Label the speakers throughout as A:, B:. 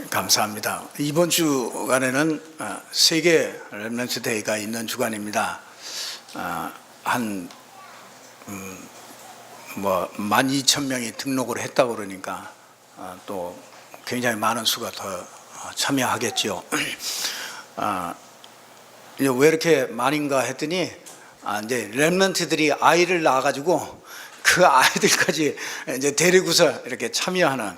A: 감사합니다. 이번 주간에는 세계 렘넌트 데이가 있는 주간입니다. 한 12,000명이 등록을 했다고 그러니까 또 굉장히 많은 수가 더 참여하겠죠. 왜 이렇게 많은가 했더니 이제 렘넌트들이 아이를 낳아가지고 그 아이들까지 이제 데리고서 이렇게 참여하는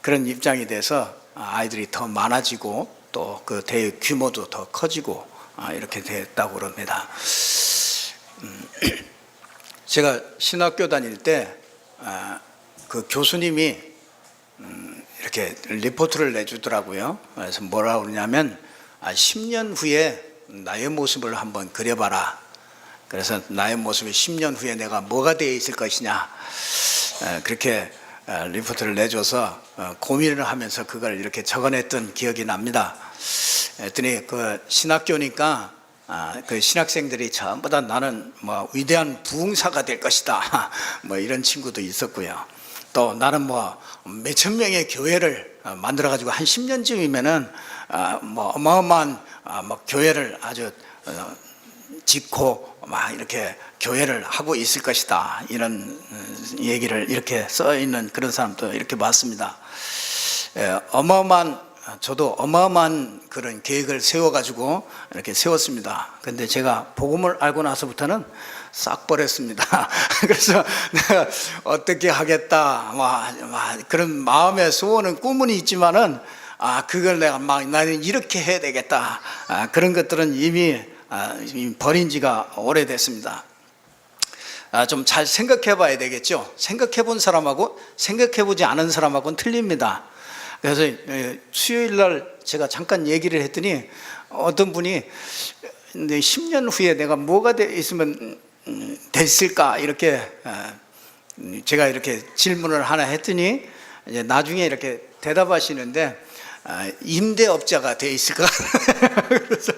A: 그런 입장이 돼서 아이들이 더 많아지고 또 그 대회 규모도 더 커지고 이렇게 됐다고 그럽니다. 제가 신학교 다닐 때 그 교수님이 이렇게 리포트를 내주더라고요. 그래서 뭐라고 그러냐면 10년 후에 나의 모습을 한번 그려봐라. 그래서 나의 모습이 10년 후에 내가 뭐가 되어 있을 것이냐, 그렇게 리포트를 내줘서 고민을 하면서 그걸 이렇게 적어냈던 기억이 납니다. 했더니 그 신학교니까 그 신학생들이 전부 다 나는 뭐 위대한 부흥사가 될 것이다, 뭐 이런 친구도 있었고요. 또 나는 뭐 몇천 명의 교회를 만들어 가지고 한 10년쯤이면은 뭐 어마어마한 뭐 교회를 아주 짓고 막 이렇게 교회를 하고 있을 것이다, 이런 얘기를 이렇게 써 있는 그런 사람도 이렇게 봤습니다. 저도 어마어마한 그런 계획을 세워가지고 이렇게 세웠습니다. 근데 제가 복음을 알고 나서부터는 싹 버렸습니다. 그래서 내가 어떻게 하겠다, 그런 마음의 소원은 꿈은 있지만은 그걸 내가 나는 이렇게 해야 되겠다, 그런 것들은 이미 버린 지가 오래됐습니다. 좀 잘 생각해 봐야 되겠죠. 생각해 본 사람하고 생각해 보지 않은 사람하고는 틀립니다. 그래서 수요일 날 제가 잠깐 얘기를 했더니 어떤 분이 10년 후에 내가 뭐가 있으면 됐을까, 이렇게 제가 이렇게 질문을 하나 했더니 이제 나중에 이렇게 대답하시는데 임대업자가 돼 있을 까 그래서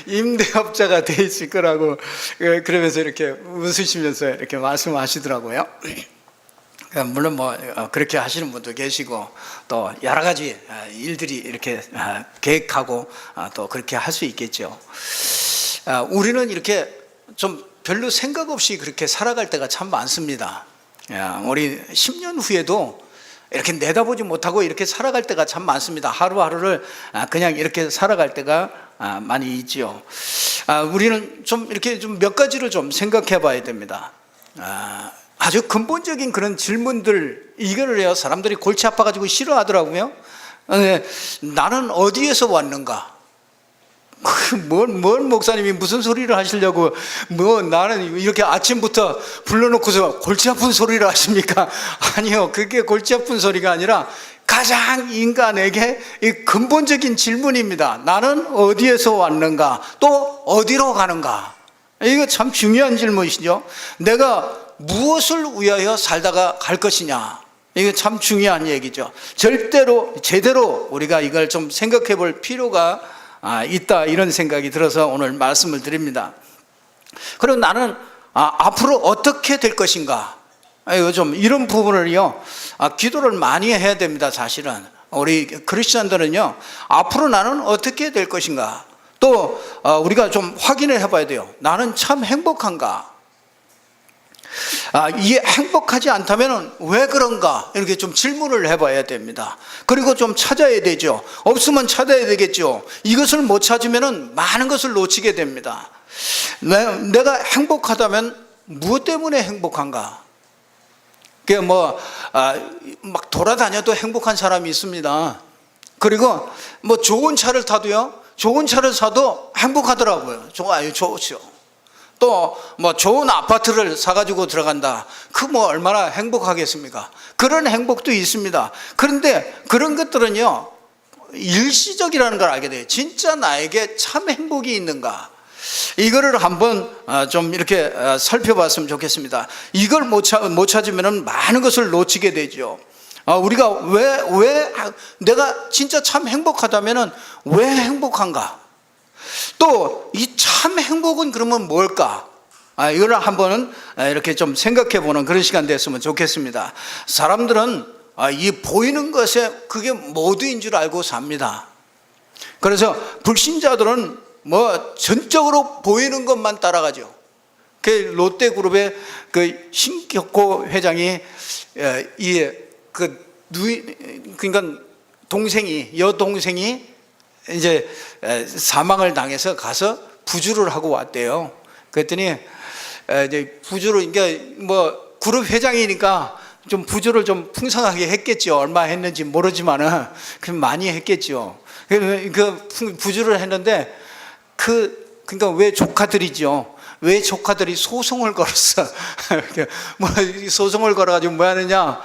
A: 임대업자가 돼 있을 거라고 그러면서 이렇게 웃으시면서 이렇게 말씀하시더라고요. 물론 뭐 그렇게 하시는 분도 계시고 또 여러 가지 일들이 이렇게 계획하고 또 그렇게 할 수 있겠죠. 우리는 이렇게 좀 별로 생각 없이 그렇게 살아갈 때가 참 많습니다. 우리 10년 후에도 이렇게 내다보지 못하고 이렇게 살아갈 때가 참 많습니다. 하루하루를 그냥 이렇게 살아갈 때가 많이 있지요. 우리는 좀 이렇게 좀 몇 가지를 좀 생각해 봐야 됩니다. 아주 근본적인 그런 질문들, 이거를 해요. 사람들이 골치 아파가지고 싫어하더라고요. 나는 어디에서 왔는가? 뭔 목사님이 무슨 소리를 하시려고 나는 이렇게 아침부터 불러놓고서 골치 아픈 소리를 하십니까? 아니요, 그게 골치 아픈 소리가 아니라 가장 인간에게 이 근본적인 질문입니다. 나는 어디에서 왔는가? 또 어디로 가는가? 이거 참 중요한 질문이시죠. 내가 무엇을 위하여 살다가 갈 것이냐, 이게 참 중요한 얘기죠. 제대로 우리가 이걸 좀 생각해 볼 필요가 있다, 이런 생각이 들어서 오늘 말씀을 드립니다. 그리고 나는 앞으로 어떻게 될 것인가, 좀 이런 부분을요 기도를 많이 해야 됩니다. 사실은 우리 크리스천들은요 앞으로 나는 어떻게 될 것인가, 또 우리가 좀 확인을 해봐야 돼요. 나는 참 행복한가, 이게 행복하지 않다면 왜 그런가, 이렇게 좀 질문을 해봐야 됩니다. 그리고 좀 찾아야 되죠. 없으면 찾아야 되겠죠. 이것을 못 찾으면 많은 것을 놓치게 됩니다. 내가 행복하다면 무엇 때문에 행복한가? 그게 막 돌아다녀도 행복한 사람이 있습니다. 그리고 뭐 좋은 차를 타도요, 좋은 차를 사도 행복하더라고요. 좋죠. 또 뭐 좋은 아파트를 사가지고 들어간다, 그 뭐 얼마나 행복하겠습니까? 그런 행복도 있습니다. 그런데 그런 것들은요 일시적이라는 걸 알게 돼요. 진짜 나에게 참 행복이 있는가, 이거를 한번 좀 이렇게 살펴봤으면 좋겠습니다. 이걸 못 찾으면 많은 것을 놓치게 되죠. 우리가 왜 내가 진짜 참 행복하다면 왜 행복한가? 또 이 참 행복은 그러면 뭘까? 이걸 한번 이렇게 좀 생각해 보는 그런 시간 됐으면 좋겠습니다. 사람들은 이 보이는 것에 그게 모두인 줄 알고 삽니다. 그래서 불신자들은 뭐 전적으로 보이는 것만 따라가죠. 그 롯데그룹의 그 신격호 회장이 그러니까 여동생이 이제 사망을 당해서 가서 부주를 하고 왔대요. 그랬더니 이제 부주를, 그러니까 뭐 그룹 회장이니까 좀 부주를 좀 풍성하게 했겠죠. 얼마 했는지 모르지만은 그럼 많이 했겠죠. 그 부주를 했는데 그러니까 왜 조카들이 소송을 걸었어. 뭐 소송을 걸어가지고 뭐 하느냐,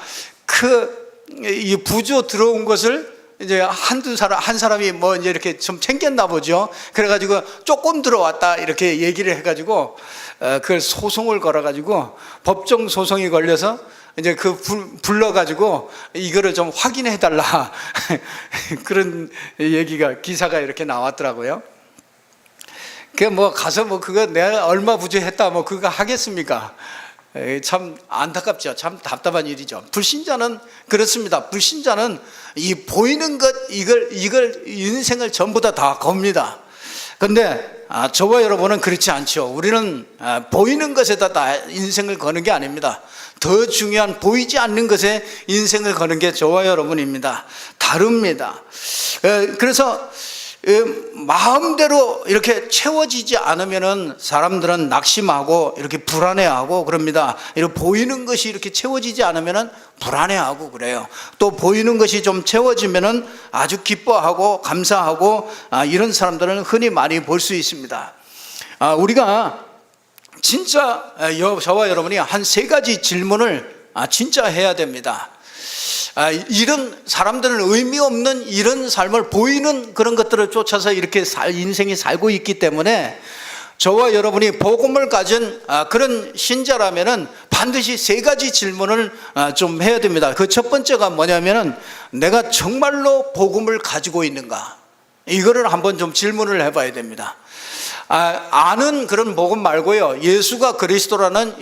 A: 이 부주 들어온 것을 이제 한 사람이 뭐 이제 이렇게 좀 챙겼나 보죠. 그래가지고 조금 들어왔다 이렇게 얘기를 해가지고 그걸 소송을 걸어가지고 법정 소송이 걸려서 이제 불러가지고 이거를 좀 확인해 달라 그런 얘기가, 기사가 이렇게 나왔더라고요. 그 뭐 가서 뭐 그거 내가 얼마 부주했다 뭐 그거 하겠습니까? 참 안타깝죠. 참 답답한 일이죠. 불신자는 그렇습니다. 불신자는 이 보이는 것, 이걸 인생을 전부 다 겁니다. 근데 저와 여러분은 그렇지 않죠. 우리는 보이는 것에다 다 인생을 거는 게 아닙니다. 더 중요한 보이지 않는 것에 인생을 거는 게 저와 여러분입니다. 다릅니다. 그래서 마음대로 이렇게 채워지지 않으면은 사람들은 낙심하고 이렇게 불안해하고 그럽니다. 이렇게 보이는 것이 이렇게 채워지지 않으면은 불안해하고 그래요. 또 보이는 것이 좀 채워지면은 아주 기뻐하고 감사하고 이런 사람들은 흔히 많이 볼 수 있습니다. 우리가 진짜 저와 여러분이 한 3가지 질문을 진짜 해야 됩니다. 이런 사람들은 의미 없는 이런 삶을 보이는 그런 것들을 쫓아서 이렇게 인생이 살고 있기 때문에 저와 여러분이 복음을 가진 그런 신자라면은 반드시 3가지 질문을 좀 해야 됩니다. 그 첫 번째가 뭐냐면은 내가 정말로 복음을 가지고 있는가? 이거를 한번 좀 질문을 해봐야 됩니다. 아는 그런 복음 말고요, 예수가 그리스도라는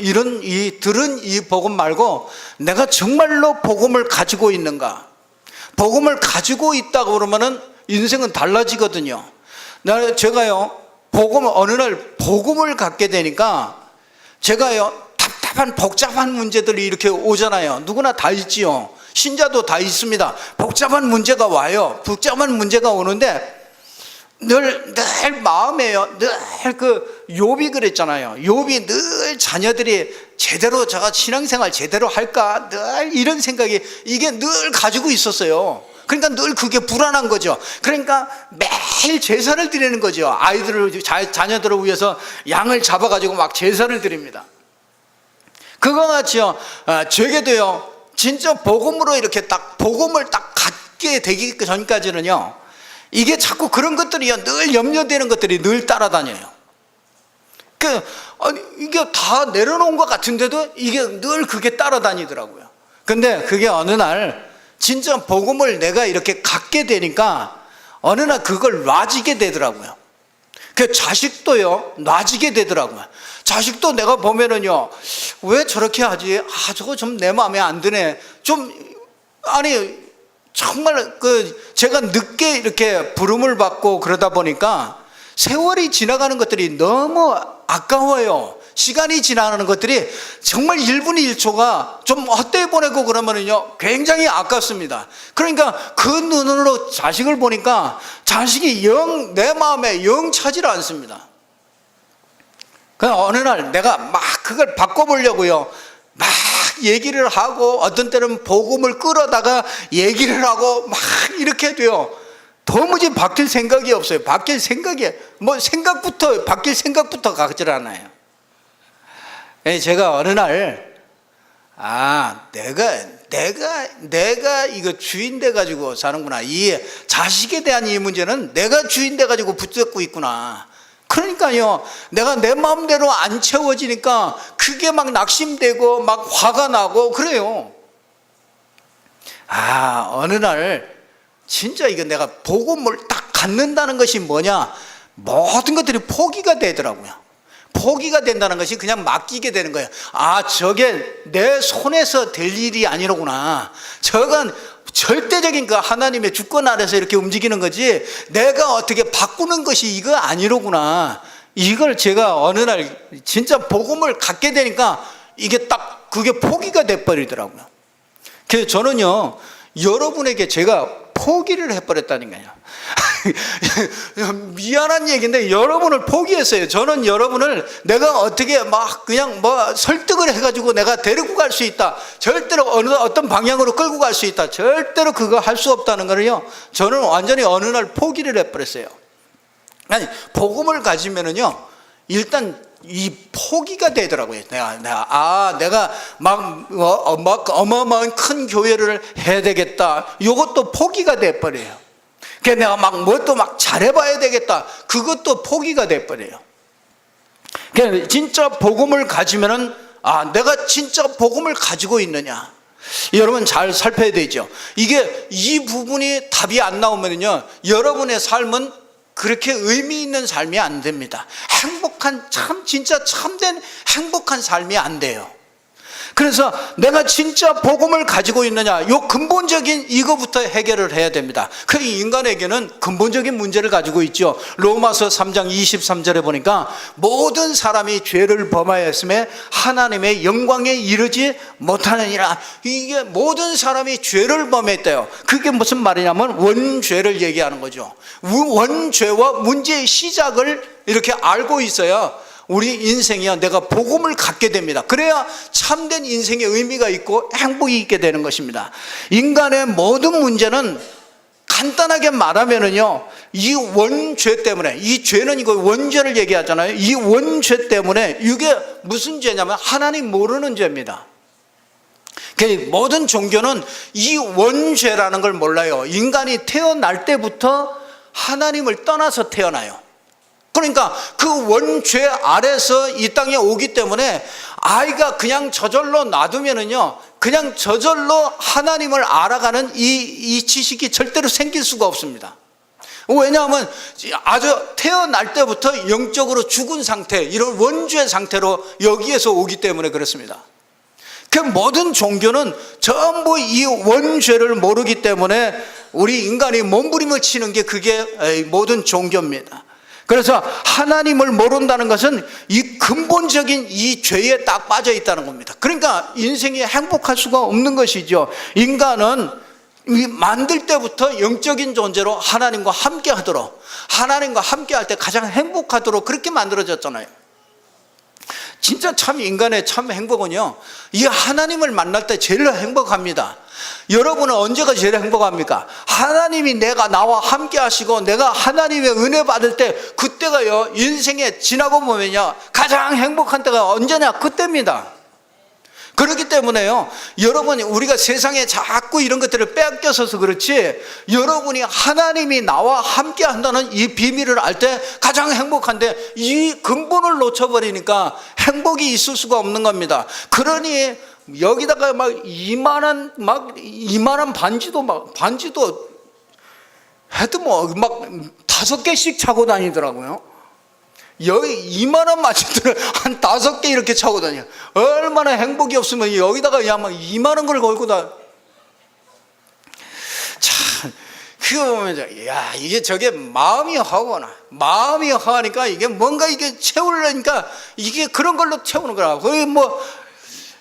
A: 들은 이 복음 말고 내가 정말로 복음을 가지고 있는가? 복음을 가지고 있다고 그러면은 인생은 달라지거든요. 제가요, 어느 날 복음을 갖게 되니까 제가요, 답답한 복잡한 문제들이 이렇게 오잖아요. 누구나 다 있지요. 신자도 다 있습니다. 복잡한 문제가 와요. 복잡한 문제가 오는데 늘 마음에요, 늘 욥이 그랬잖아요. 욥이 늘 자녀들이 제대로 신앙생활 제대로 할까, 늘 이런 생각이 이게 늘 가지고 있었어요. 그러니까 늘 그게 불안한 거죠. 그러니까 매일 제사를 드리는 거죠. 자녀들을 위해서 양을 잡아가지고 막 제사를 드립니다. 그거 같이요, 제게도요, 진짜 복음으로 이렇게 복음을 갖게 되기 전까지는요, 이게 자꾸 그런 것들이요, 늘 염려되는 것들이 늘 따라다녀요. 이게 다 내려놓은 것 같은데도 이게 늘 그게 따라다니더라고요. 근데 그게 어느 날 진짜 복음을 내가 이렇게 갖게 되니까 어느 날 그걸 놔지게 되더라고요. 그 자식도요, 놔지게 되더라고요. 자식도 내가 보면은요, 왜 저렇게 하지? 저거 좀 내 마음에 안 드네. 정말 제가 늦게 이렇게 부름을 받고 그러다 보니까 세월이 지나가는 것들이 너무 아까워요. 시간이 지나가는 것들이 정말 1분 1초가 좀 헛되이 보내고 그러면은요, 굉장히 아깝습니다. 그러니까 그 눈으로 자식을 보니까 자식이 내 마음에 영 차질 않습니다. 어느 날 내가 막 그걸 바꿔보려고요, 막 얘기를 하고 어떤 때는 복음을 끌어다가 얘기를 하고 막 이렇게 돼요. 도무지 바뀔 생각이 없어요. 바뀔 생각이 바뀔 생각부터 가질 않아요. 제가 어느 날 내가 이거 주인 돼 가지고 사는구나. 이 자식에 대한 이 문제는 내가 주인 돼 가지고 붙잡고 있구나. 그러니까요, 내가 내 마음대로 안 채워지니까 그게 막 낙심되고 막 화가 나고 그래요. 어느 날 진짜 이거 내가 복음을 딱 갖는다는 것이 뭐냐, 모든 것들이 포기가 되더라고요. 포기가 된다는 것이 그냥 맡기게 되는 거예요. 아, 저게 내 손에서 될 일이 아니로구나. 저건 절대적인 그 하나님의 주권 아래서 이렇게 움직이는 거지 내가 어떻게 바꾸는 것이 이거 아니로구나. 이걸 제가 어느 날 진짜 복음을 갖게 되니까 이게 딱 그게 포기가 돼버리더라고요. 그래서 저는요, 여러분에게 제가 포기를 해버렸다는 거예요. 미안한 얘기인데 여러분을 포기했어요. 저는 여러분을 내가 어떻게 막 그냥 뭐 설득을 해가지고 내가 데리고 갈 수 있다, 절대로 어떤 방향으로 끌고 갈 수 있다, 절대로 그거 할 수 없다는 거는요, 저는 완전히 어느 날 포기를 해버렸어요. 아니, 복음을 가지면은요, 일단 이 포기가 되더라고요. 내가 막 어마어마한 큰 교회를 해야 되겠다, 이것도 포기가 돼버려요. 그래서 내가 막 뭣도 막 잘해봐야 되겠다, 그것도 포기가 돼버려요. 그래서 진짜 복음을 가지면은, 아, 내가 진짜 복음을 가지고 있느냐, 여러분 잘 살펴야 되죠. 이 부분이 답이 안 나오면요, 여러분의 삶은 그렇게 의미 있는 삶이 안 됩니다. 행복한, 진짜 참된 행복한 삶이 안 돼요. 그래서 내가 진짜 복음을 가지고 있느냐, 이 근본적인 이거부터 해결을 해야 됩니다. 그 인간에게는 근본적인 문제를 가지고 있죠. 로마서 3장 23절에 보니까 모든 사람이 죄를 범하였음에 하나님의 영광에 이르지 못하느니라. 이게 모든 사람이 죄를 범했대요. 그게 무슨 말이냐면 원죄를 얘기하는 거죠. 원죄와 문제의 시작을 이렇게 알고 있어야 우리 인생이야 내가 복음을 갖게 됩니다. 그래야 참된 인생의 의미가 있고 행복이 있게 되는 것입니다. 인간의 모든 문제는 간단하게 말하면은요, 이 원죄 때문에, 이 죄는 이거 원죄를 얘기하잖아요. 이 원죄 때문에, 이게 무슨 죄냐면 하나님 모르는 죄입니다. 모든 종교는 이 원죄라는 걸 몰라요. 인간이 태어날 때부터 하나님을 떠나서 태어나요. 그러니까 그 원죄 아래서 이 땅에 오기 때문에 아이가 그냥 저절로 놔두면은요, 그냥 저절로 하나님을 알아가는 이 지식이 절대로 생길 수가 없습니다. 왜냐하면 아주 태어날 때부터 영적으로 죽은 상태, 이런 원죄 상태로 여기에서 오기 때문에 그렇습니다. 그 모든 종교는 전부 이 원죄를 모르기 때문에 우리 인간이 몸부림을 치는 게 그게 모든 종교입니다. 그래서 하나님을 모른다는 것은 이 근본적인 이 죄에 딱 빠져 있다는 겁니다. 그러니까 인생이 행복할 수가 없는 것이죠. 인간은 만들 때부터 영적인 존재로 하나님과 함께 하도록, 하나님과 함께 할 때 가장 행복하도록 그렇게 만들어졌잖아요. 진짜 참 인간의 참 행복은요, 이 하나님을 만날 때 제일 행복합니다. 여러분은 언제가 제일 행복합니까? 하나님이 나와 함께 하시고 내가 하나님의 은혜 받을 때, 그때가요, 인생에 지나고 보면요, 가장 행복한 때가 언제냐? 그때입니다. 그렇기 때문에요, 여러분이 우리가 세상에 자꾸 이런 것들을 빼앗겨서서 그렇지, 여러분이 하나님이 나와 함께 한다는 이 비밀을 알 때 가장 행복한데, 이 근본을 놓쳐버리니까 행복이 있을 수가 없는 겁니다. 그러니 여기다가 막 이만한 반지도 해도 뭐 막 5개씩 차고 다니더라고요. 여기 이만한 반지들을 한 5개 이렇게 차고 다녀. 얼마나 행복이 없으면 여기다가 그냥 막 이만한 걸 걸고 다. 참, 그거 보면, 야, 이게 저게 마음이 허하니까 이게 뭔가 이게 채우려니까 이게 그런 걸로 채우는 거라. 거의 뭐,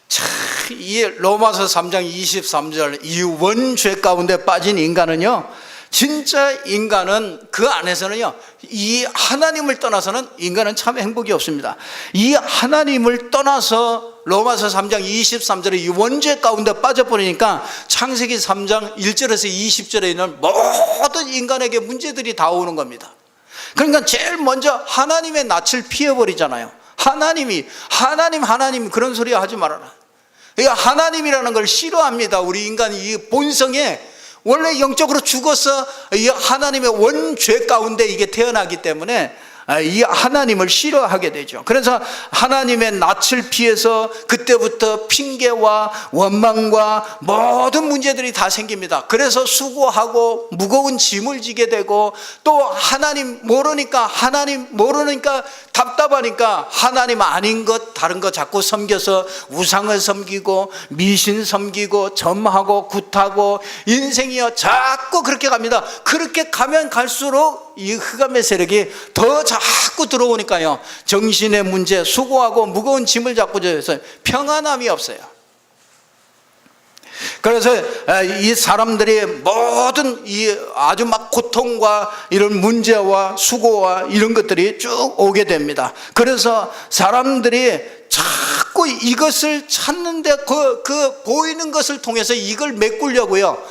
A: 참, 이 로마서 3장 23절, 이 원죄 가운데 빠진 인간은요, 진짜 인간은 그 안에서는요, 이 하나님을 떠나서는 인간은 참 행복이 없습니다. 이 하나님을 떠나서 로마서 3장 23절에 이 원죄 가운데 빠져버리니까 창세기 3장 1절에서 20절에 있는 모든 인간에게 문제들이 다 오는 겁니다. 그러니까 제일 먼저 하나님의 낯을 피해버리잖아요. 하나님 그런 소리 하지 말아라. 하나님이라는 걸 싫어합니다. 우리 인간이 이 본성에 원래 영적으로 죽어서 이 하나님의 원죄 가운데 이게 태어나기 때문에 이 하나님을 싫어하게 되죠. 그래서 하나님의 낯을 피해서 그때부터 핑계와 원망과 모든 문제들이 다 생깁니다. 그래서 수고하고 무거운 짐을 지게 되고, 또 하나님 모르니까 답답하니까 하나님 아닌 것 다른 거 자꾸 섬겨서 우상을 섬기고 미신 섬기고 점하고 굿하고 인생이요 자꾸 그렇게 갑니다. 그렇게 가면 갈수록 이 흑암의 세력이 더 자꾸 들어오니까요, 정신의 문제, 수고하고 무거운 짐을 잡고 져서 평안함이 없어요. 그래서 이 사람들이 모든 이 아주 막 고통과 이런 문제와 수고와 이런 것들이 쭉 오게 됩니다. 그래서 사람들이 자꾸 이것을 찾는데 그 보이는 것을 통해서 이걸 메꾸려고요,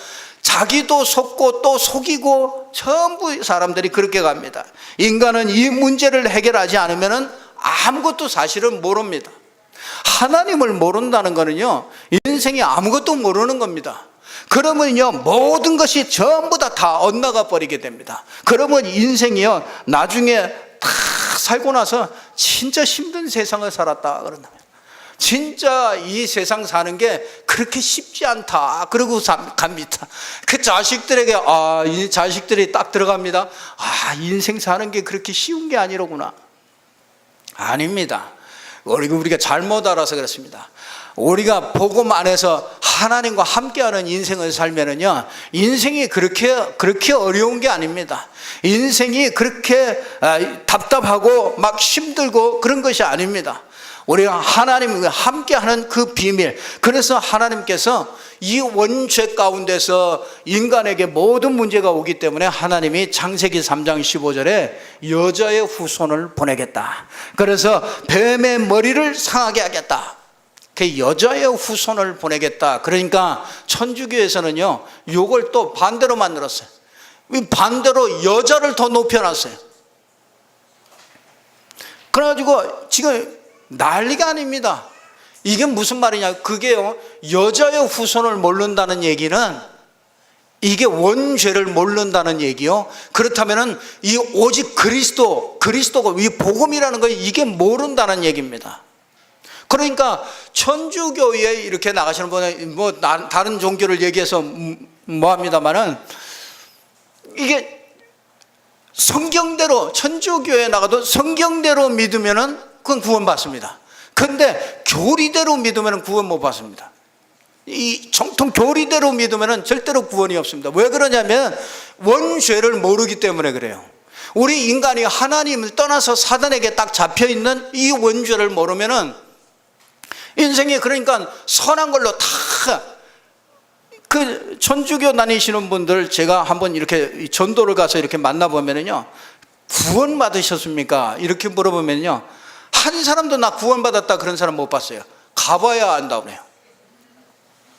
A: 자기도 속고 또 속이고 전부 사람들이 그렇게 갑니다. 인간은 이 문제를 해결하지 않으면 아무것도 사실은 모릅니다. 하나님을 모른다는 거는요, 인생이 아무것도 모르는 겁니다. 그러면요, 모든 것이 전부 다 엇나가 버리게 됩니다. 그러면 인생이요, 나중에 다 살고 나서 진짜 힘든 세상을 살았다 그런다. 진짜 이 세상 사는 게 그렇게 쉽지 않다 그러고 갑니다. 그 자식들에게 이 자식들이 딱 들어갑니다. 인생 사는 게 그렇게 쉬운 게 아니로구나. 아닙니다. 우리가 잘못 알아서 그렇습니다. 우리가 복음 안에서 하나님과 함께하는 인생을 살면은요, 인생이 그렇게 어려운 게 아닙니다. 인생이 그렇게 답답하고 막 힘들고 그런 것이 아닙니다. 우리가 하나님과 함께하는 그 비밀, 그래서 하나님께서 이 원죄 가운데서 인간에게 모든 문제가 오기 때문에 하나님이 창세기 3장 15절에 여자의 후손을 보내겠다. 그래서 뱀의 머리를 상하게 하겠다. 그 여자의 후손을 보내겠다. 그러니까 천주교에서는요, 이걸 또 반대로 만들었어요. 반대로 여자를 더 높여놨어요. 그래가지고 지금 난리가 아닙니다. 이게 무슨 말이냐, 그게요, 여자의 후손을 모른다는 얘기는 이게 원죄를 모른다는 얘기요. 그렇다면은 이 오직 그리스도가 이 복음이라는 거 이게 모른다는 얘기입니다. 그러니까 천주교에 이렇게 나가시는 분은 뭐 다른 종교를 얘기해서 뭐합니다만은, 이게 성경대로 천주교에 나가도 성경대로 믿으면은 그건 구원받습니다. 근데 교리대로 믿으면 구원 못 받습니다. 이 정통 교리대로 믿으면 절대로 구원이 없습니다. 왜 그러냐면 원죄를 모르기 때문에 그래요. 우리 인간이 하나님을 떠나서 사단에게 딱 잡혀있는 이 원죄를 모르면은 인생이, 그러니까 선한 걸로 다, 그 천주교 다니시는 분들 제가 한번 이렇게 전도를 가서 이렇게 만나보면은요, 구원 받으셨습니까? 이렇게 물어보면요, 한 사람도 나 구원받았다 그런 사람 못 봤어요. 가봐야 안다고 해요.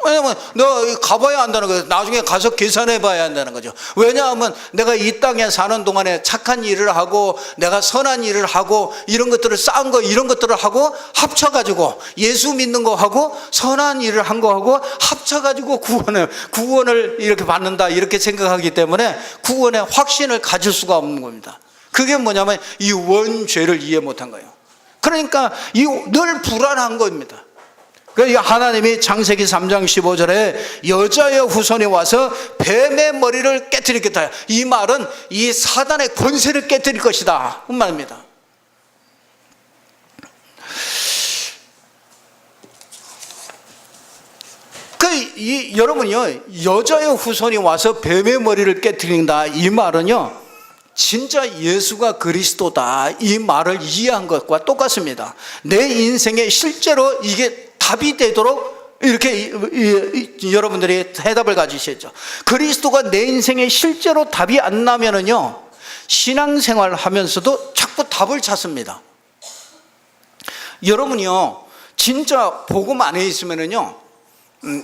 A: 왜냐면 너 가봐야 한다는 거예요. 나중에 가서 계산해 봐야 한다는 거죠. 왜냐하면 내가 이 땅에 사는 동안에 착한 일을 하고 내가 선한 일을 하고 이런 것들을 쌓은 거, 이런 것들을 하고 합쳐가지고 예수 믿는 거 하고 선한 일을 한 거 하고 합쳐가지고 구원을 이렇게 받는다, 이렇게 생각하기 때문에 구원의 확신을 가질 수가 없는 겁니다. 그게 뭐냐면 이 원죄를 이해 못한 거예요. 그러니까 늘 불안한 겁니다. 그러니까 하나님이 창세기 3장 15절에 여자의 후손이 와서 뱀의 머리를 깨뜨리겠다, 이 말은 이 사단의 권세를 깨뜨릴 것이다 그 말입니다. 여러분요, 여자의 후손이 와서 뱀의 머리를 깨뜨린다, 이 말은요, 진짜 예수가 그리스도다 이 말을 이해한 것과 똑같습니다. 내 인생에 실제로 이게 답이 되도록 이렇게 여러분들이 대답을 가지시죠. 그리스도가 내 인생에 실제로 답이 안 나면은요, 신앙생활 하면서도 자꾸 답을 찾습니다. 여러분이요, 진짜 복음 안에 있으면은요,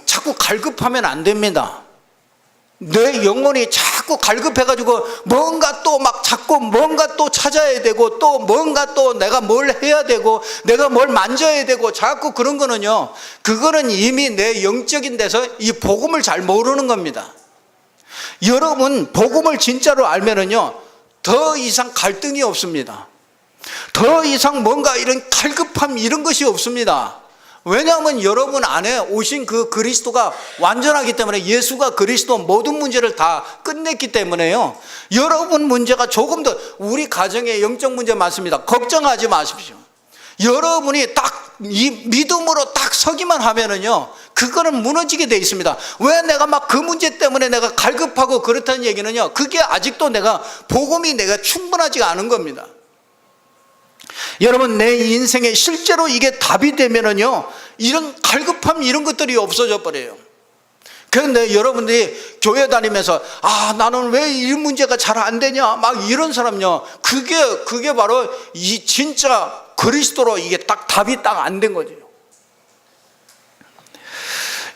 A: 자꾸 갈급하면 안 됩니다. 내 영혼이 자꾸 갈급해가지고 뭔가 또 막 자꾸 뭔가 또 찾아야 되고 또 뭔가 또 내가 뭘 해야 되고 내가 뭘 만져야 되고 자꾸 그런 거는요, 그거는 이미 내 영적인 데서 이 복음을 잘 모르는 겁니다. 여러분 복음을 진짜로 알면은요, 더 이상 갈등이 없습니다. 더 이상 뭔가 이런 갈급함 이런 것이 없습니다. 왜냐하면 여러분 안에 오신 그 그리스도가 완전하기 때문에, 예수가 그리스도 모든 문제를 다 끝냈기 때문에요. 여러분 문제가 조금 더, 우리 가정에 영적 문제 많습니다. 걱정하지 마십시오. 여러분이 딱 이 믿음으로 딱 서기만 하면은요, 그거는 무너지게 돼 있습니다. 왜 내가 막 그 문제 때문에 내가 갈급하고 그렇다는 얘기는요, 그게 아직도 복음이 내가 충분하지가 않은 겁니다. 여러분, 내 인생에 실제로 이게 답이 되면은요, 이런 갈급함 이런 것들이 없어져 버려요. 그런데 여러분들이 교회 다니면서 나는 왜 이 문제가 잘 안 되냐 막 이런 사람요, 그게 바로 이 진짜 그리스도로 이게 딱 답이 딱 안 된 거죠.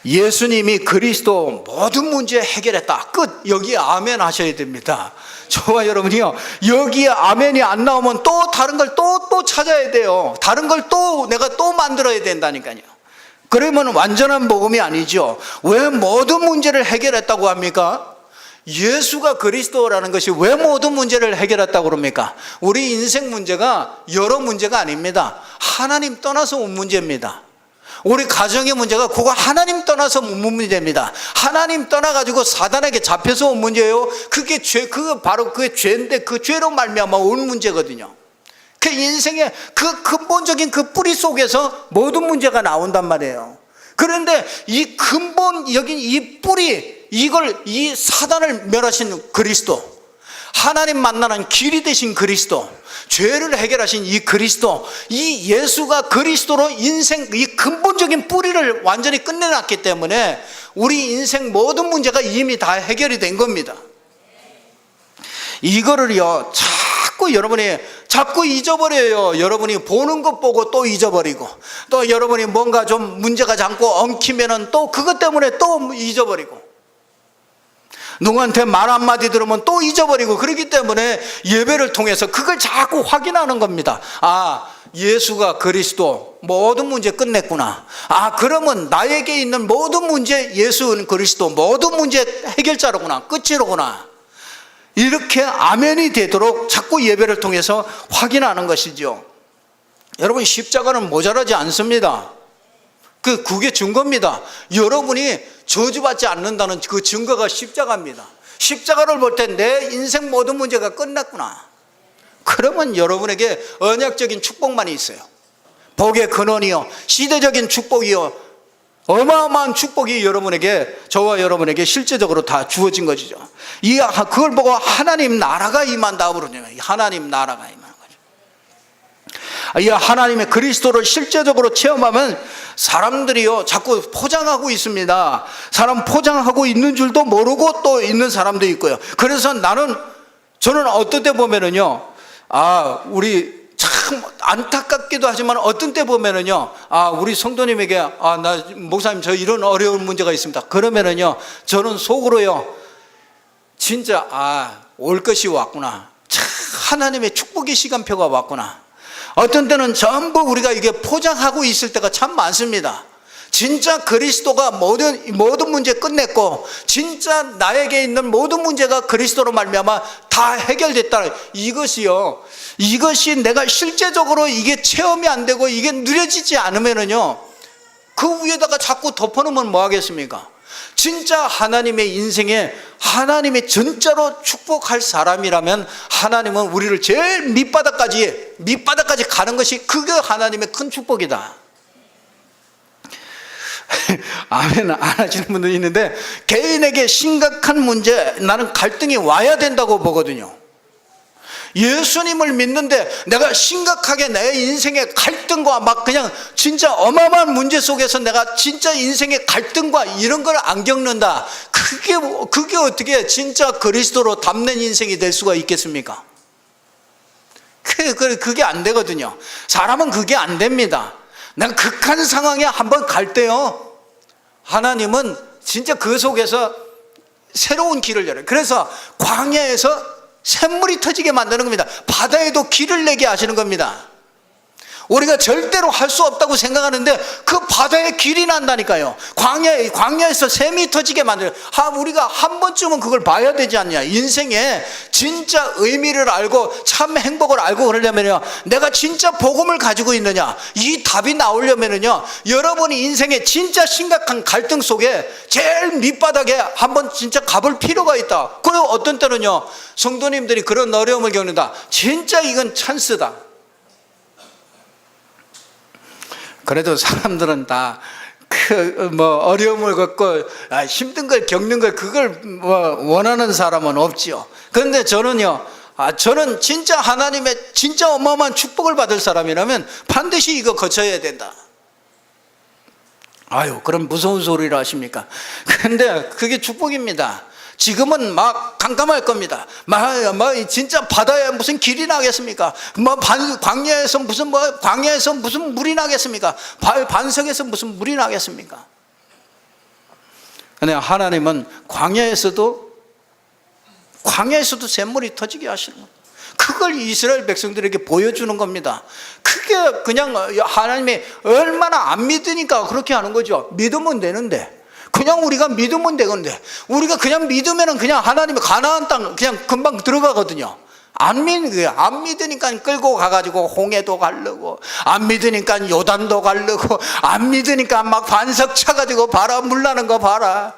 A: 예수님이 그리스도 모든 문제 해결했다, 끝. 여기에 아멘 하셔야 됩니다. 저와 여러분이요, 여기에 아멘이 안 나오면 또 다른 걸 또 찾아야 돼요. 다른 걸 내가 또 만들어야 된다니까요. 그러면 완전한 복음이 아니죠. 왜 모든 문제를 해결했다고 합니까? 예수가 그리스도라는 것이 왜 모든 문제를 해결했다고 그럽니까? 우리 인생 문제가 여러 문제가 아닙니다. 하나님 떠나서 온 문제입니다. 우리 가정의 문제가 그거 하나님 떠나서 온 문제입니다. 하나님 떠나가지고 사단에게 잡혀서 온 문제예요. 그게 바로 그게 죄인데, 그 죄로 말미암아 온 문제거든요. 그 인생의 그 근본적인 그 뿌리 속에서 모든 문제가 나온단 말이에요. 그런데 이 근본적인 이 뿌리, 이 사단을 멸하신 그리스도, 하나님 만나는 길이 되신 그리스도, 죄를 해결하신 이 그리스도, 이 예수가 그리스도로 인생 이 근본적인 뿌리를 완전히 끝내놨기 때문에 우리 인생 모든 문제가 이미 다 해결이 된 겁니다. 이거를요, 여러분이 자꾸 잊어버려요. 여러분이 보는 것 보고 또 잊어버리고, 또 여러분이 뭔가 좀 문제가 자꾸 엉키면은 또 그것 때문에 또 잊어버리고, 누구한테 말 한마디 들으면 또 잊어버리고, 그렇기 때문에 예배를 통해서 그걸 자꾸 확인하는 겁니다. 예수가 그리스도 모든 문제 끝냈구나. 그러면 나에게 있는 모든 문제, 예수는 그리스도 모든 문제 해결자로구나, 끝이로구나. 이렇게 아멘이 되도록 자꾸 예배를 통해서 확인하는 것이죠. 여러분, 십자가는 모자라지 않습니다. 그게 증거입니다. 여러분이 저주받지 않는다는 그 증거가 십자가입니다. 십자가를 볼 때 내 인생 모든 문제가 끝났구나. 그러면 여러분에게 언약적인 축복만이 있어요. 복의 근원이요, 시대적인 축복이요, 어마어마한 축복이 저와 여러분에게 실제적으로 다 주어진 것이죠. 그걸 보고 하나님 나라가 임한다 그러네요. 하나님 나라가 임하는 거죠. 이 하나님의 그리스도를 실제적으로 체험하면 사람들이요, 자꾸 포장하고 있습니다. 사람 포장하고 있는 줄도 모르고 또 있는 사람도 있고요. 그래서 저는 어떤 때 보면은요, 우리 참 안타깝기도 하지만 어떤 때 보면은요, 우리 성도님에게 목사님 저 이런 어려운 문제가 있습니다. 그러면은요, 저는 속으로요, 진짜 올 것이 왔구나. 참 하나님의 축복의 시간표가 왔구나. 어떤 때는 전부 우리가 이게 포장하고 있을 때가 참 많습니다. 진짜 그리스도가 모든 문제 끝냈고, 진짜 나에게 있는 모든 문제가 그리스도로 말미암아 다 해결됐다. 이것이 내가 실제적으로 이게 체험이 안 되고 이게 누려지지 않으면은요, 그 위에다가 자꾸 덮어놓으면 뭐 하겠습니까? 진짜 하나님의 인생에 하나님의 진짜로 축복할 사람이라면 하나님은 우리를 제일 밑바닥까지 가는 것이 그게 하나님의 큰 축복이다. 아멘 안 하시는 분들이 있는데, 개인에게 심각한 문제, 나는 갈등이 와야 된다고 보거든요. 예수님을 믿는데 내가 심각하게 내 인생의 갈등과 막 그냥 진짜 어마어마한 문제 속에서 내가 진짜 인생의 갈등과 이런 걸 안 겪는다. 그게 어떻게 진짜 그리스도로 담는 인생이 될 수가 있겠습니까? 그게 안 되거든요. 사람은 그게 안 됩니다. 내가 극한 상황에 한번 갈 때요, 하나님은 진짜 그 속에서 새로운 길을 열어요. 그래서 광야에서 샘물이 터지게 만드는 겁니다. 바다에도 길을 내게 하시는 겁니다. 우리가 절대로 할 수 없다고 생각하는데 그 바다에 길이 난다니까요. 광야에서 샘이 터지게 만들어요. 우리가 한 번쯤은 그걸 봐야 되지 않냐. 인생에 진짜 의미를 알고 참 행복을 알고 그러려면요, 내가 진짜 복음을 가지고 있느냐, 이 답이 나오려면요, 여러분이 인생에 진짜 심각한 갈등 속에 제일 밑바닥에 한번 진짜 가볼 필요가 있다. 그리고 어떤 때는요, 성도님들이 그런 어려움을 겪는다. 진짜 이건 찬스다. 그래도 사람들은 다 어려움을 겪고 힘든 걸 겪는 걸 그걸 원하는 사람은 없지요. 그런데 저는요, 저는 진짜 하나님의 진짜 어마어마한 축복을 받을 사람이라면 반드시 이거 거쳐야 된다. 그럼 무서운 소리를 하십니까? 근데 그게 축복입니다. 지금은 막 깜깜할 겁니다. 진짜 바다에 무슨 길이 나겠습니까? 광야에서 무슨 물이 나겠습니까? 반석에서 무슨 물이 나겠습니까? 근데 하나님은 광야에서도 샘물이 터지게 하시는 거예요. 그걸 이스라엘 백성들에게 보여주는 겁니다. 그게 그냥 하나님이 얼마나 안 믿으니까 그렇게 하는 거죠. 믿으면 되는데, 그냥 우리가 믿으면 되건데, 우리가 그냥 믿으면 그냥 하나님의 가나안 땅 그냥 금방 들어가거든요. 안 믿으니까 끌고 가가지고 홍해도 가르고, 안 믿으니까 요단도 가르고, 안 믿으니까 막 반석 쳐가지고 봐라, 물 나는 거 봐라,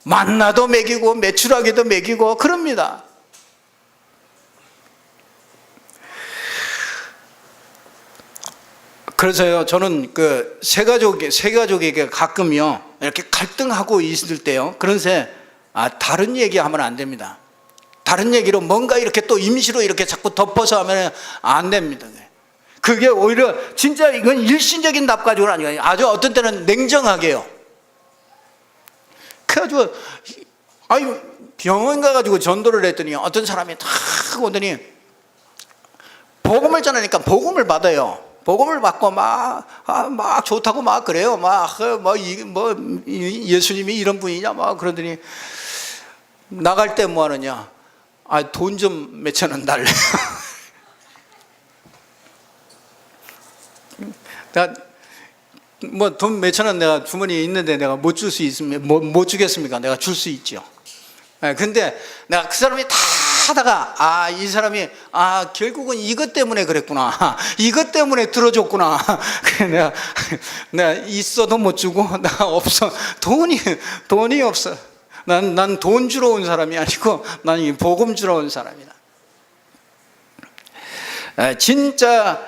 A: 만나도 먹이고 메추라기도 먹이고 그럽니다. 그래서요, 저는 그 세 가족에게 가끔요 이렇게 갈등하고 있을 때요, 그런새 다른 얘기하면 안 됩니다. 다른 얘기로 뭔가 이렇게 또 임시로 이렇게 자꾸 덮어서 하면 안 됩니다. 그게 오히려 진짜 이건 일신적인 답 가지고는 아니에요. 아주 어떤 때는 냉정하게요. 그래가지고 병원 가가지고 전도를 했더니 어떤 사람이 탁 오더니 복음을 전하니까 복음을 받아요. 복음을 받고 막 좋다고 막 그래요. 예수님이 이런 분이냐 막 그러더니 나갈 때 뭐 하느냐, 돈 좀 몇천 원 달래. 내가 돈 몇천 원 내가 주머니에 있는데 내가 못 줄 수 있으면 못 주겠습니까? 내가 줄 수 있죠. 근데 내가 그 사람이 다 하다가 이 사람이 결국은 이것 때문에 그랬구나, 이것 때문에 들어줬구나. 내가 있어도 못 주고, 나 없어, 돈이 없어. 난 돈 주러 온 사람이 아니고 난 이 복음 주러 온 사람이다. 진짜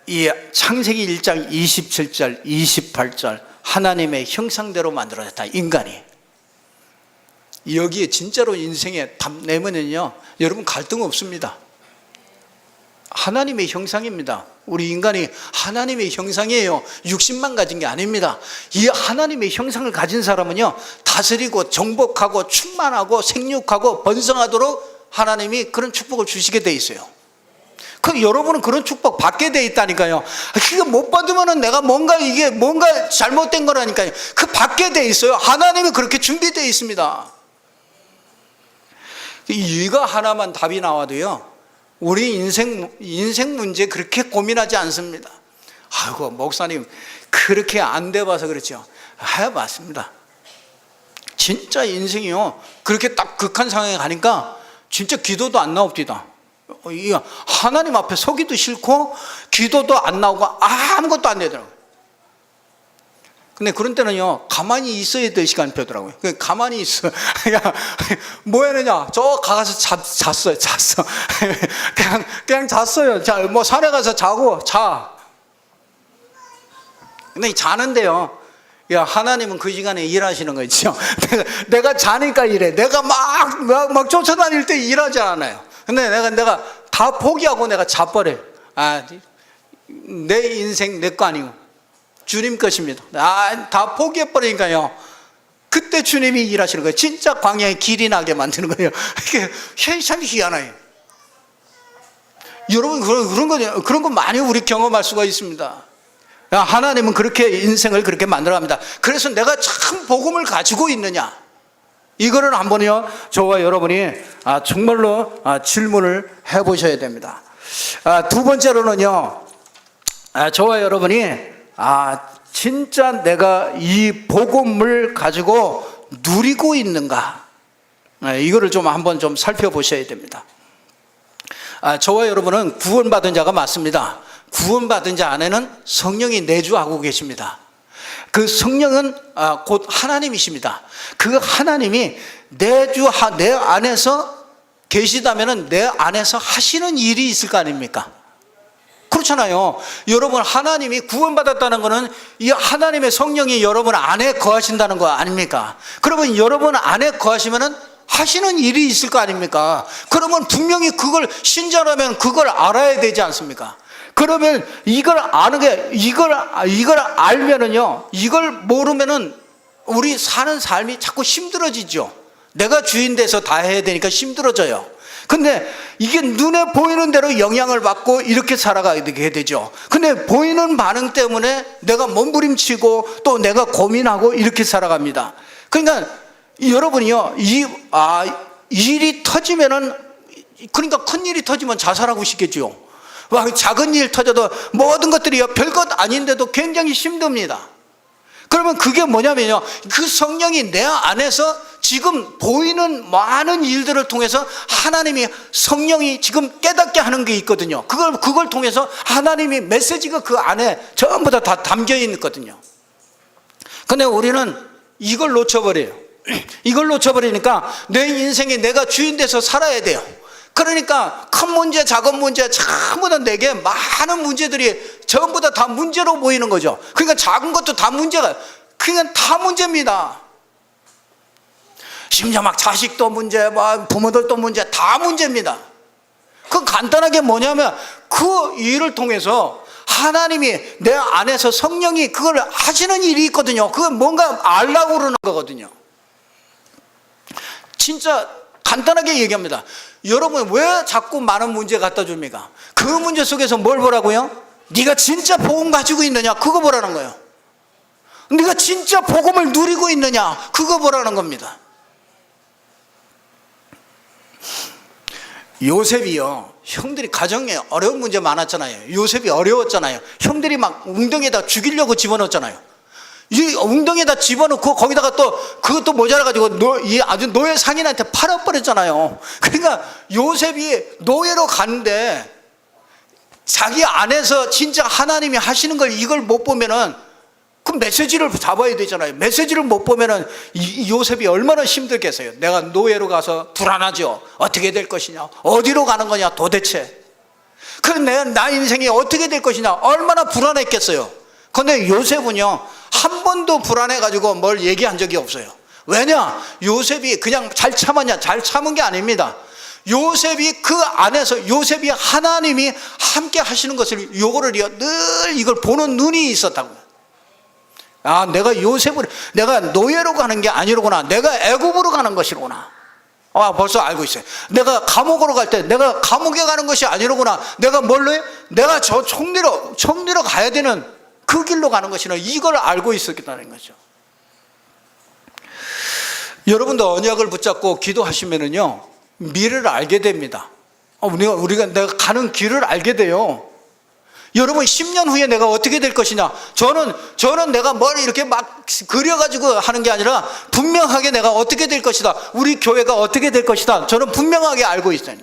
A: 이 창세기 1장 27절 28절 하나님의 형상대로 만들어졌다, 인간이. 여기에 진짜로 인생에 답 내면은요, 여러분 갈등 없습니다. 하나님의 형상입니다. 우리 인간이 하나님의 형상이에요. 육신만 가진 게 아닙니다. 이 하나님의 형상을 가진 사람은요, 다스리고 정복하고 충만하고 생육하고 번성하도록 하나님이 그런 축복을 주시게 돼 있어요. 그 여러분은 그런 축복 받게 돼 있다니까요. 그거 못 받으면은 내가 뭔가 잘못된 거라니까요. 그 받게 돼 있어요. 하나님이 그렇게 준비되어 있습니다. 이거 하나만 답이 나와도요, 우리 인생 문제 그렇게 고민하지 않습니다. 목사님 그렇게 안 돼봐서 그렇죠. 맞습니다. 진짜 인생이요, 그렇게 딱 극한 상황에 가니까 진짜 기도도 안 나옵니다. 하나님 앞에 서기도 싫고 기도도 안 나오고 아무것도 안 되더라고요. 근데 그런 때는요, 가만히 있어야 될 시간표더라고요. 가만히 있어. 뭐 했느냐, 저 가서 잤어요. 그냥 잤어요. 산에 가서 자. 근데 자는데요, 하나님은 그 시간에 일하시는 거 있죠. 내가 자니까 일해. 내가 막 쫓아다닐 때 일하지 않아요. 근데 내가 다 포기하고 내가 자버려요. 내 인생 내 거 아니고 주님 것입니다. 다 포기해버리니까요, 그때 주님이 일하시는 거예요. 진짜 광야에 길이 나게 만드는 거예요. 이게 참 희한해요. 여러분 그런 거 많이 우리 경험할 수가 있습니다. 하나님은 그렇게 인생을 그렇게 만들어갑니다. 그래서 내가 참 복음을 가지고 있느냐, 이거를 한번요, 저와 여러분이 정말로 질문을 해보셔야 됩니다. 두 번째로는요, 저와 여러분이 진짜 내가 이 복음을 가지고 누리고 있는가, 이거를 좀 한번 좀 살펴보셔야 됩니다. 저와 여러분은 구원받은 자가 맞습니다. 구원받은 자 안에는 성령이 내주하고 계십니다. 그 성령은 곧 하나님이십니다. 그 하나님이 내 안에서 계시다면 내 안에서 하시는 일이 있을 거 아닙니까? 그렇잖아요. 여러분, 하나님이 구원받았다는 것은 이 하나님의 성령이 여러분 안에 거하신다는 거 아닙니까? 그러면 여러분 안에 거하시면 하시는 일이 있을 거 아닙니까? 그러면 분명히 그걸 신자라면 그걸 알아야 되지 않습니까? 그러면 이걸 아는 게, 이걸 알면은요, 이걸 모르면은 우리 사는 삶이 자꾸 힘들어지죠. 내가 주인 돼서 다 해야 되니까 힘들어져요. 근데 이게 눈에 보이는 대로 영향을 받고 이렇게 살아가게 되죠. 근데 보이는 반응 때문에 내가 몸부림치고 또 내가 고민하고 이렇게 살아갑니다. 그러니까 여러분이요, 일이 터지면은, 그러니까 큰 일이 터지면 자살하고 싶겠죠. 작은 일 터져도 모든 것들이 별것 아닌데도 굉장히 힘듭니다. 그러면 그게 뭐냐면요, 그 성령이 내 안에서 지금 보이는 많은 일들을 통해서 하나님이, 성령이 지금 깨닫게 하는 게 있거든요. 그걸 통해서 하나님이 메시지가 그 안에 전부 다 담겨 있거든요. 근데 우리는 이걸 놓쳐버려요. 이걸 놓쳐버리니까 내 인생에 내가 주인 돼서 살아야 돼요. 그러니까 큰 문제, 작은 문제, 전부 다 내게 많은 문제들이 전부 다 문제로 보이는 거죠. 그러니까 작은 것도 다 문제가, 그냥 다 문제입니다. 심지어 막 자식도 문제, 부모들도 문제, 다 문제입니다. 그 간단하게 뭐냐면 그 일을 통해서 하나님이 내 안에서 성령이 그걸 하시는 일이 있거든요. 그건 뭔가 알라고 그러는 거거든요. 진짜 간단하게 얘기합니다. 여러분, 왜 자꾸 많은 문제 갖다 줍니까? 그 문제 속에서 뭘 보라고요? 네가 진짜 복음 가지고 있느냐, 그거 보라는 거예요. 네가 진짜 복음을 누리고 있느냐, 그거 보라는 겁니다. 요셉이요, 형들이 가정에 어려운 문제 많았잖아요. 요셉이 어려웠잖아요. 형들이 막 웅덩이에다 죽이려고 집어넣었잖아요. 이 웅덩이에다 집어넣고 거기다가 또 그것도 모자라가지고 아주 노예 상인한테 팔아버렸잖아요. 그러니까 요셉이 노예로 가는데 자기 안에서 진짜 하나님이 하시는 걸 이걸 못 보면은 그 메시지를 잡아야 되잖아요. 메시지를 못 보면은 이 요셉이 얼마나 힘들겠어요. 내가 노예로 가서 불안하죠. 어떻게 될 것이냐, 어디로 가는 거냐 도대체. 그럼 나 인생이 어떻게 될 것이냐, 얼마나 불안했겠어요. 근데 요셉은요, 한 번도 불안해가지고 뭘 얘기한 적이 없어요. 왜냐? 요셉이 그냥 잘 참았냐? 잘 참은 게 아닙니다. 요셉이 그 안에서, 요셉이 하나님이 함께 하시는 것을, 요거를요, 늘 이걸 보는 눈이 있었다고요. 내가 노예로 가는 게 아니로구나. 내가 애굽으로 가는 것이로구나. 벌써 알고 있어요. 내가 감옥으로 갈 때 내가 감옥에 가는 것이 아니로구나. 내가 뭘로 해? 내가 저 총리로 가야 되는 그 길로 가는 것이나, 이걸 알고 있었다는 거죠. 여러분도 언약을 붙잡고 기도하시면은요, 미래를 알게 됩니다. 내가 가는 길을 알게 돼요. 여러분, 10년 후에 내가 어떻게 될 것이냐, 저는 내가 뭘 이렇게 막 그려가지고 하는 게 아니라 분명하게 내가 어떻게 될 것이다, 우리 교회가 어떻게 될 것이다, 저는 분명하게 알고 있어요.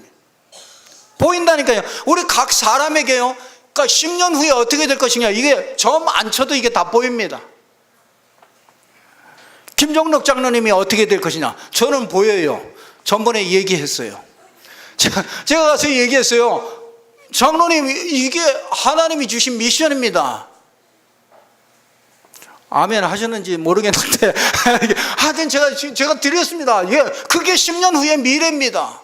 A: 보인다니까요. 우리 각 사람에게요, 그러니까 10년 후에 어떻게 될 것이냐, 이게 점 안 쳐도 이게 다 보입니다. 김종록 장로님이 어떻게 될 것이냐, 저는 보여요. 전번에 얘기했어요. 제가 가서 얘기했어요. 장로님, 이게 하나님이 주신 미션입니다. 아멘 하셨는지 모르겠는데 하여튼 제가 드렸습니다. 그게 10년 후의 미래입니다.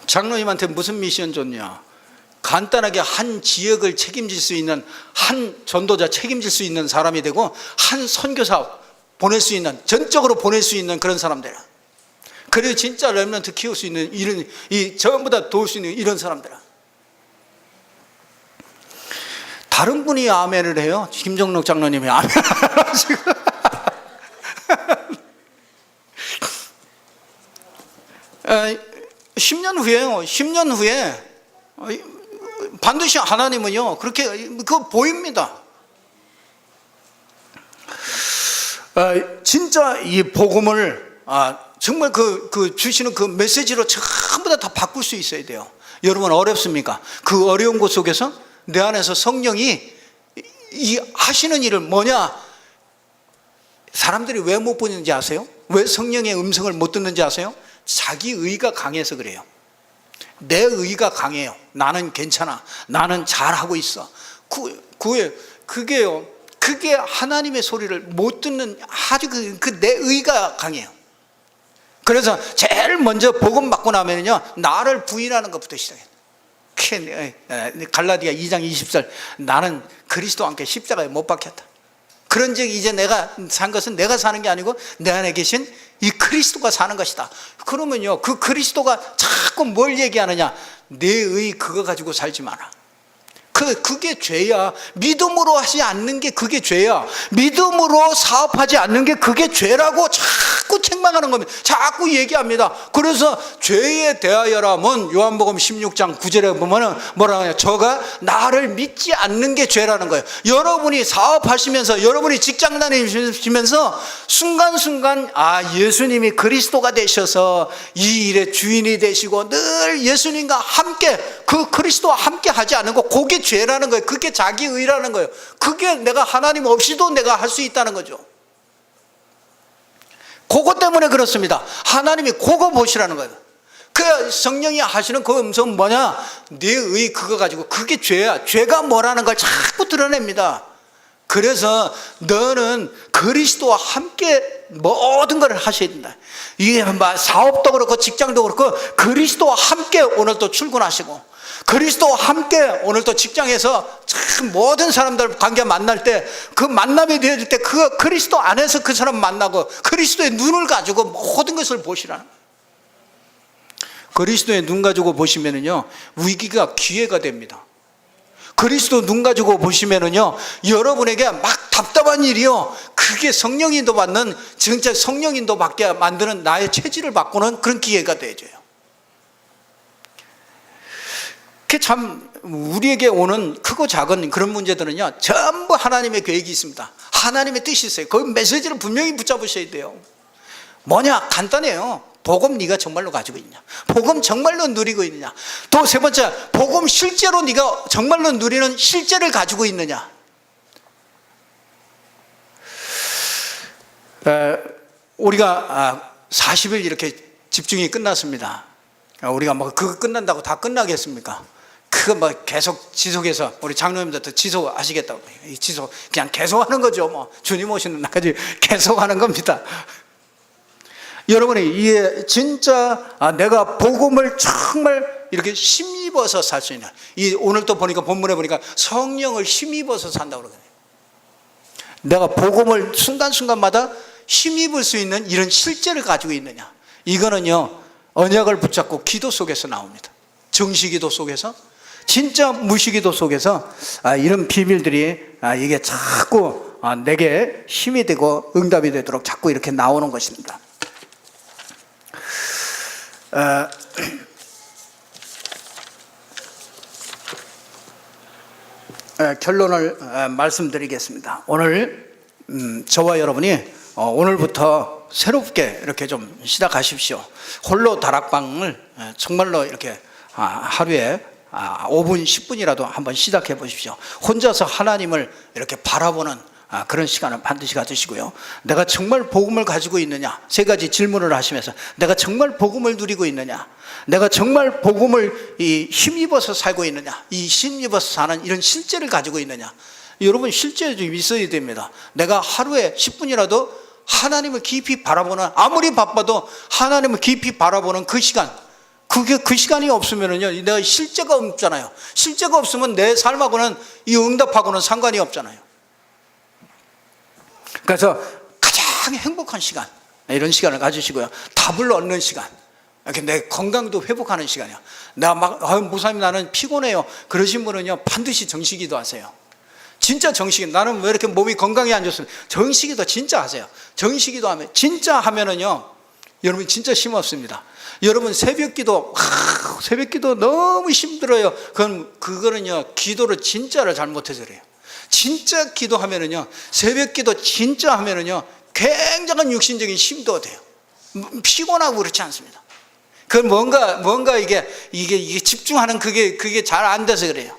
A: 장로님한테 무슨 미션 줬냐? 간단하게 한 지역을 책임질 수 있는, 한 전도자 책임질 수 있는 사람이 되고, 한 선교사 보낼 수 있는, 전적으로 보낼 수 있는 그런 사람들. 그리고 진짜 렘넌트 키울 수 있는, 전부 다 도울 수 있는 이런 사람들. 다른 분이 아멘을 해요. 김정록 장로님이 아멘 안 하시고. 10년 후에요. 10년 후에 반드시 하나님은요, 그렇게 그거 보입니다. 진짜 이 복음을 정말 그 주시는 그 메시지로 전부 다 바꿀 수 있어야 돼요. 여러분, 어렵습니까? 그 어려운 곳 속에서 내 안에서 성령이 이 하시는 일을 뭐냐? 사람들이 왜 못 보는지 아세요? 왜 성령의 음성을 못 듣는지 아세요? 자기 의가 강해서 그래요. 내 의가 강해요. 나는 괜찮아. 나는 잘하고 있어. 그게요. 그게 하나님의 소리를 못 듣는 아주 내 의가 강해요. 그래서 제일 먼저 복음 받고 나면요, 나를 부인하는 것부터 시작해요. 갈라디아 2장 20절, 나는 그리스도와 함께 십자가에 못 박혔다. 그런즉 이제 내가 산 것은 내가 사는 게 아니고 내 안에 계신 이 그리스도가 사는 것이다. 그러면요, 그 그리스도가 자꾸 뭘 얘기하느냐? 내 의 그거 가지고 살지 마라. 그게 죄야. 믿음으로 하지 않는 게 그게 죄야. 믿음으로 사업하지 않는 게 그게 죄라고 자꾸 책망하는 겁니다. 자꾸 얘기합니다. 그래서 죄에 대하여라면 요한복음 16장 9절에 보면은 뭐라고 하냐? 저가 나를 믿지 않는 게 죄라는 거예요. 여러분이 사업하시면서, 여러분이 직장 다니시면서 순간순간 예수님이 그리스도가 되셔서 이 일의 주인이 되시고 늘 예수님과 함께, 그 그리스도와 함께 하지 않는 거, 그게 죄라는 거예요. 그게 자기 의라는 거예요. 그게 내가 하나님 없이도 내가 할 수 있다는 거죠. 그거 때문에 그렇습니다. 하나님이 그거 보시라는 거예요. 그 성령이 하시는 그 음성은 뭐냐? 네 의 그거 가지고, 그게 죄야. 죄가 뭐라는 걸 자꾸 드러냅니다. 그래서 너는 그리스도와 함께 모든 걸 하셔야 된다. 이게 사업도 그렇고 직장도 그렇고 그리스도와 함께 오늘도 출근하시고, 그리스도와 함께 오늘도 직장에서 참 모든 사람들 관계 만날 때, 그 만남이 되어질 때 그 그리스도 안에서 그 사람 만나고 그리스도의 눈을 가지고 모든 것을 보시라는 거예요. 그리스도의 눈 가지고 보시면은요, 위기가 기회가 됩니다. 그리스도 눈 가지고 보시면은요, 여러분에게 막 답답한 일이요, 그게 성령 인도 받는, 진짜 성령 인도 받게 만드는 나의 체질을 바꾸는 그런 기회가 되어져요. 그 참 우리에게 오는 크고 작은 그런 문제들은요, 전부 하나님의 계획이 있습니다. 하나님의 뜻이 있어요. 그 메시지를 분명히 붙잡으셔야 돼요. 뭐냐? 간단해요. 복음 네가 정말로 가지고 있냐? 복음 정말로 누리고 있느냐? 또 세 번째, 복음 실제로 네가 정말로 누리는 실제를 가지고 있느냐? 우리가 40일 이렇게 집중이 끝났습니다. 우리가 뭐 그거 끝난다고 다 끝나겠습니까? 그거 뭐 계속 지속해서 우리 장로님들도 지속하시겠다고. 지속 그냥 계속하는 거죠. 뭐 주님 오시는 날까지 계속하는 겁니다. 여러분이 이게 진짜 내가 복음을 정말 이렇게 힘입어서 살 수 있는, 오늘 또 보니까 본문에 보니까 성령을 힘입어서 산다고 그러거든요. 내가 복음을 순간순간마다 힘입을 수 있는 이런 실제를 가지고 있느냐? 이거는요, 언약을 붙잡고 기도 속에서 나옵니다. 정시기도 속에서, 진짜 무시기도 속에서 이런 비밀들이 이게 자꾸 내게 힘이 되고 응답이 되도록 자꾸 이렇게 나오는 것입니다. 결론을 말씀드리겠습니다. 오늘 저와 여러분이 오늘부터 새롭게 이렇게 좀 시작하십시오. 홀로 다락방을 정말로 이렇게 하루에 5분 10분이라도 한번 시작해 보십시오. 혼자서 하나님을 이렇게 바라보는 그런 시간을 반드시 가지시고요. 내가 정말 복음을 가지고 있느냐? 세 가지 질문을 하시면서 내가 정말 복음을 누리고 있느냐? 내가 정말 복음을 힘입어서 살고 있느냐? 이 힘입어서 사는 이런 실제를 가지고 있느냐? 여러분, 실제 좀 있어야 됩니다. 내가 하루에 10분이라도 하나님을 깊이 바라보는, 아무리 바빠도 하나님을 깊이 바라보는 그 시간, 그 시간이 없으면은요, 내가 실제가 없잖아요. 실제가 없으면 내 삶하고는, 이 응답하고는 상관이 없잖아요. 그래서 가장 행복한 시간, 이런 시간을 가지시고요. 답을 얻는 시간, 이렇게 내 건강도 회복하는 시간이요. 내가 목사님 나는 피곤해요, 그러신 분은요, 반드시 정식기도 하세요. 진짜 정식기. 나는 왜 이렇게 몸이 건강이 안 좋습니까? 정식기도 진짜 하세요. 정식기도 하면, 진짜 하면은요, 여러분 진짜 힘없습니다. 여러분 새벽기도 너무 힘들어요. 그거는요 기도를 진짜를 잘못해서 그래요. 진짜 기도하면은요, 새벽기도 진짜 하면은요 굉장한 육신적인 힘도 돼요. 피곤하고 그렇지 않습니다. 그건 뭔가 이게 집중하는 그게 잘 안 돼서 그래요.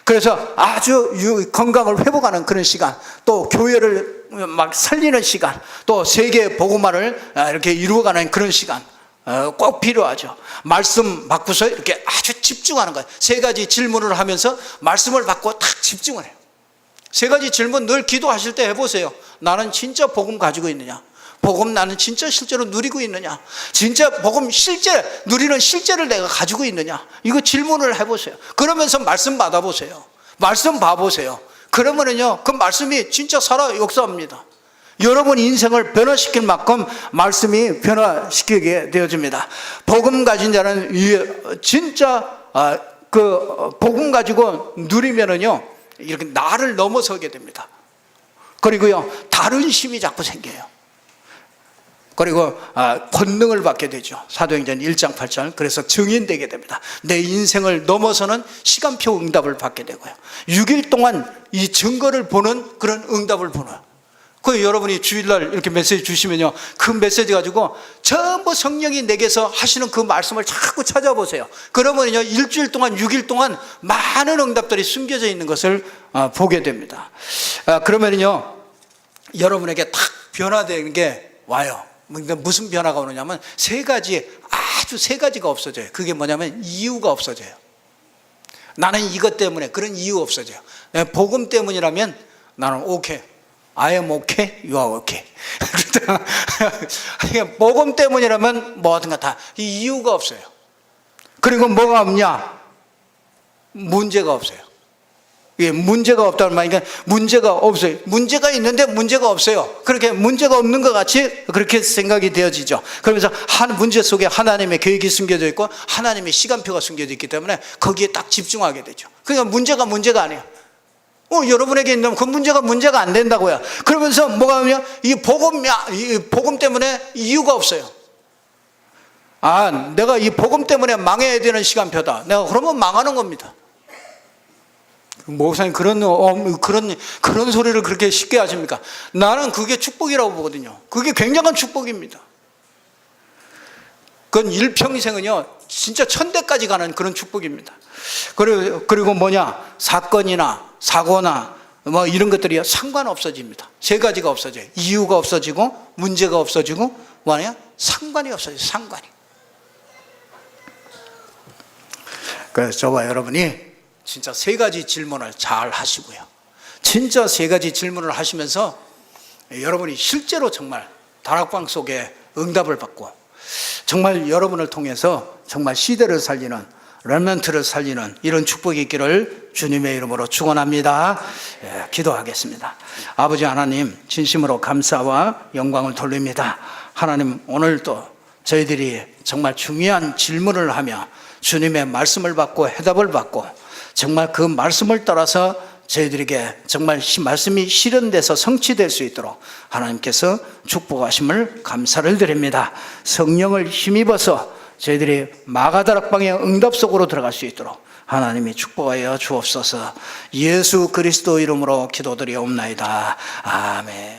A: 그래서 아주 건강을 회복하는 그런 시간, 또 교회를 막 살리는 시간, 또 세계 복음화를 이렇게 이루어가는 그런 시간 꼭 필요하죠. 말씀 받고서 이렇게 아주 집중하는 거예요. 세 가지 질문을 하면서 말씀을 받고 딱 집중을 해요. 세 가지 질문 늘 기도하실 때 해보세요. 나는 진짜 복음 가지고 있느냐? 복음 나는 진짜 실제로 누리고 있느냐? 진짜 복음 누리는 실제를 내가 가지고 있느냐? 이거 질문을 해보세요. 그러면서 말씀 받아보세요. 말씀 봐보세요. 그러면은요, 그 말씀이 진짜 살아 역사합니다. 여러분 인생을 변화시킬 만큼 말씀이 변화시키게 되어집니다. 복음 가진 자는 진짜 복음 가지고 누리면은요, 이렇게 나를 넘어서게 됩니다. 그리고요, 다른 힘이 자꾸 생겨요. 그리고 권능을 받게 되죠. 사도행전 1장 8절. 그래서 증인되게 됩니다. 내 인생을 넘어서는 시간표 응답을 받게 되고요, 6일 동안 이 증거를 보는 그런 응답을 보는. 그 여러분이 주일날 이렇게 메시지 주시면요, 그 메시지 가지고 전부 성령이 내게서 하시는 그 말씀을 자꾸 찾아보세요. 그러면요, 일주일 동안 6일 동안 많은 응답들이 숨겨져 있는 것을 보게 됩니다. 그러면요, 여러분에게 딱 변화되는 게 와요. 무슨 변화가 오느냐면 세 가지가 없어져요. 그게 뭐냐면 이유가 없어져요. 나는 이것 때문에, 그런 이유 없어져요. 복음 때문이라면 나는 오케이, I am okay, you are okay. 복음 때문이라면 뭐든가 다 이유가 없어요. 그리고 뭐가 없냐? 문제가 없어요. 문제가 없다는 말이니까 문제가 없어요. 문제가 있는데 문제가 없어요. 그렇게 문제가 없는 것 같이 그렇게 생각이 되어지죠. 그러면서 한 문제 속에 하나님의 계획이 숨겨져 있고 하나님의 시간표가 숨겨져 있기 때문에 거기에 딱 집중하게 되죠. 그러니까 문제가 아니에요. 여러분에게 있는 그 문제가 안 된다고요. 그러면서 뭐가 오냐? 이 복음 때문에 이유가 없어요. 내가 이 복음 때문에 망해야 되는 시간표다. 내가 그러면 망하는 겁니다. 목사님 그런 소리를 그렇게 쉽게 하십니까? 나는 그게 축복이라고 보거든요. 그게 굉장한 축복입니다. 그건 일평생은요, 진짜 천대까지 가는 그런 축복입니다. 그리고 사건이나 사고나 뭐 이런 것들이 상관없어집니다. 세 가지가 없어져요. 이유가 없어지고, 문제가 없어지고, 상관이 없어져요. 상관이. 그래서 저와 여러분이 진짜 세 가지 질문을 잘 하시고요, 진짜 세 가지 질문을 하시면서 여러분이 실제로 정말 다락방 속에 응답을 받고 정말 여러분을 통해서 정말 시대를 살리는, 렘넌트를 살리는 이런 축복이 있기를 주님의 이름으로 축원합니다. 기도하겠습니다. 아버지 하나님, 진심으로 감사와 영광을 돌립니다. 하나님, 오늘도 저희들이 정말 중요한 질문을 하며 주님의 말씀을 받고 해답을 받고 정말 그 말씀을 따라서 저희들에게 정말 말씀이 실현돼서 성취될 수 있도록 하나님께서 축복하심을 감사를 드립니다. 성령을 힘입어서 저희들이 마가다락방의 응답 속으로 들어갈 수 있도록 하나님이 축복하여 주옵소서. 예수 그리스도 이름으로 기도드리옵나이다. 아멘.